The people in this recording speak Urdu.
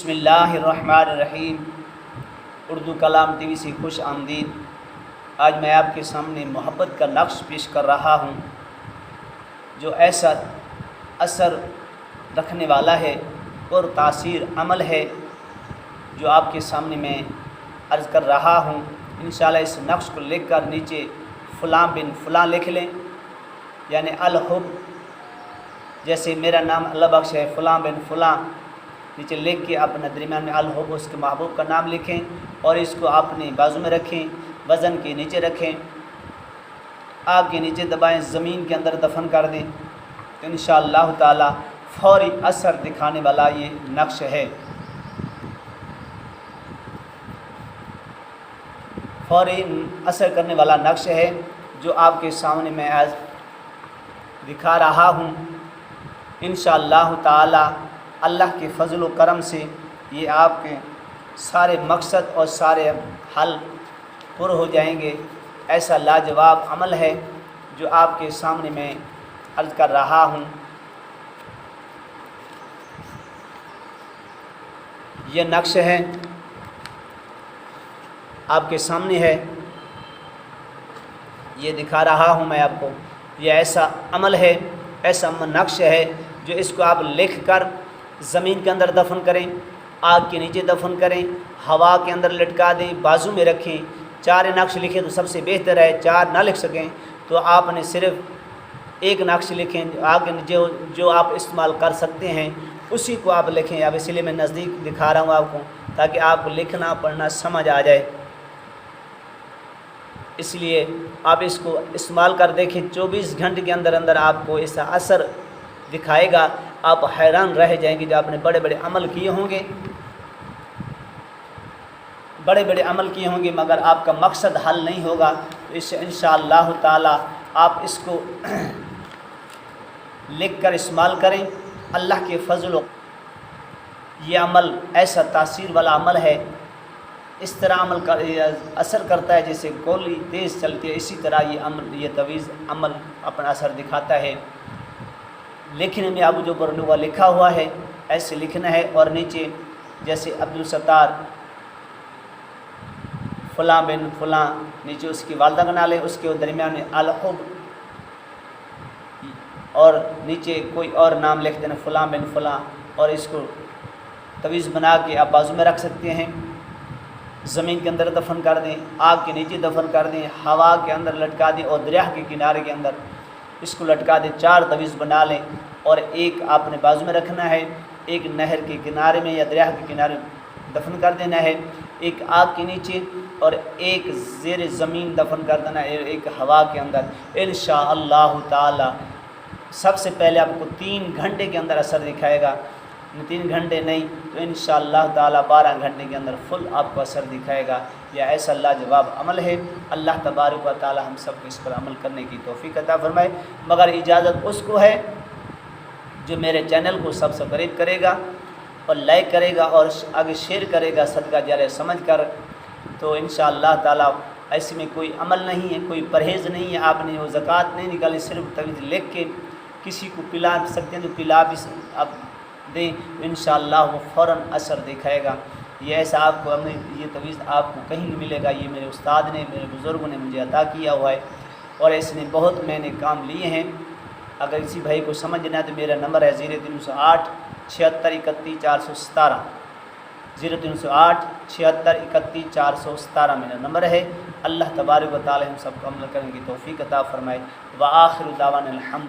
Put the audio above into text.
بسم اللہ الرحمن الرحیم۔ اردو کلام ٹی وی سے خوش آمدید۔ آج میں آپ کے سامنے محبت کا نقش پیش کر رہا ہوں جو ایسا اثر رکھنے والا ہے اور تاثیر عمل ہے جو آپ کے سامنے میں عرض کر رہا ہوں۔ انشاءاللہ اس نقش کو لکھ کر نیچے فلاں بن فلاں لکھ لیں، یعنی الحب، جیسے میرا نام اللہ بخش ہے، فلاں بن فلاں نیچے لکھ کے اپنے درمیان میں الحب اس کے محبوب کا نام لکھیں اور اس کو اپنے بازو میں رکھیں، وزن کے نیچے رکھیں، آگ کے نیچے دبائیں، زمین کے اندر دفن کر دیں تو انشاءاللہ تعالی فوری اثر دکھانے والا یہ نقش ہے، فوری اثر کرنے والا نقش ہے جو آپ کے سامنے میں آج دکھا رہا ہوں۔ انشاءاللہ تعالی اللہ کے فضل و کرم سے یہ آپ کے سارے مقصد اور سارے حل پر ہو جائیں گے۔ ایسا لاجواب عمل ہے جو آپ کے سامنے میں عرض کر رہا ہوں۔ یہ نقش ہے، آپ کے سامنے ہے، یہ دکھا رہا ہوں میں آپ کو۔ یہ ایسا عمل ہے، ایسا نقش ہے جو اس کو آپ لکھ کر زمین کے اندر دفن کریں، آگ کے نیچے دفن کریں، ہوا کے اندر لٹکا دیں، بازو میں رکھیں۔ 4 نقش لکھیں تو سب سے بہتر ہے، 4 نہ لکھ سکیں تو آپ نے صرف 1 نقش لکھیں، آگ جو آپ استعمال کر سکتے ہیں اسی کو آپ لکھیں۔ اب اس لیے میں نزدیک دکھا رہا ہوں آپ کو تاکہ آپ کو لکھنا پڑھنا سمجھ آ جائے، اس لیے آپ اس کو استعمال کر دیکھیں۔ 24 گھنٹے کے اندر اندر آپ کو اس کا اثر دکھائے گا، آپ حیران رہ جائیں گے۔ جو آپ نے بڑے بڑے عمل کیے ہوں گے، بڑے بڑے عمل کیے ہوں گے مگر آپ کا مقصد حل نہیں ہوگا، تو اس سے انشاءاللہ تعالی آپ اس کو لکھ کر استعمال کریں۔ اللہ کے فضل و یہ عمل ایسا تاثیر والا عمل ہے، اس طرح عمل کا اثر کرتا ہے جیسے گولی تیز چلتی ہے، اسی طرح یہ طویز عمل اپنا اثر دکھاتا ہے۔ لکھنے میں ابو جبر لغہ لکھا ہوا ہے، ایسے لکھنا ہے، اور نیچے جیسے عبدالستار فلاں بن فلاں، نیچے اس کی والدہ کا نام لیں، اس کے درمیان میں الحب، اور نیچے کوئی اور نام لکھ دینا فلاں بن فلاں، اور اس کو طویز بنا کے آپ بازو میں رکھ سکتے ہیں، زمین کے اندر دفن کر دیں، آگ کے نیچے دفن کر دیں، ہوا کے اندر لٹکا دیں، اور دریا کے کنارے کے اندر اس کو لٹکا دیں۔ 4 طویز بنا لیں اور ایک آپ نے بازو میں رکھنا ہے، ایک نہر کے کنارے میں یا دریا کے کنارے دفن کر دینا ہے، ایک آگ کے نیچے اور ایک زیر زمین دفن کر دینا ہے، ایک ہوا کے اندر۔ انشاءاللہ تعالی سب سے پہلے آپ کو 3 گھنٹے کے اندر اثر دکھائے گا، 3 گھنٹے نہیں تو انشاءاللہ تعالی 12 گھنٹے کے اندر فل آپ کو اثر دکھائے گا۔ یہ ایسا لاجواب عمل ہے، اللہ تبارک و تعالی ہم سب کو اس پر عمل کرنے کی توفیق عطا فرمائے۔ مگر اجازت اس کو ہے جو میرے چینل کو سبسکرائب کرے گا اور لائک کرے گا اور آگے شیئر کرے گا صدقہ جاریہ سمجھ کر، تو انشاءاللہ تعالی ایسے میں کوئی عمل نہیں ہے، کوئی پرہیز نہیں ہے، آپ نے وہ زکوٰۃ نہیں نکالی، صرف طویز لکھ کے کسی کو پلا سکتے ہیں تو پلا بھی آپ دیں، انشاءاللہ وہ فوراً اثر دکھائے گا۔ یہ ایسا آپ کو یہ طویز آپ کو کہیں نہیں ملے گا، یہ میرے استاد نے، میرے بزرگوں نے مجھے عطا کیا ہوا ہے، اور اس نے بہت میں نے کام لیے ہیں۔ اگر کسی بھائی کو سمجھنا ہے تو میرا نمبر ہے 0308 76 31 417، 0308 76 31 417 میرا نمبر ہے۔ اللہ تبارک و تعالی ہم سب کو عمل کرنے کی توفیق عطا فرمائے۔ وآخر دعوانا الحمد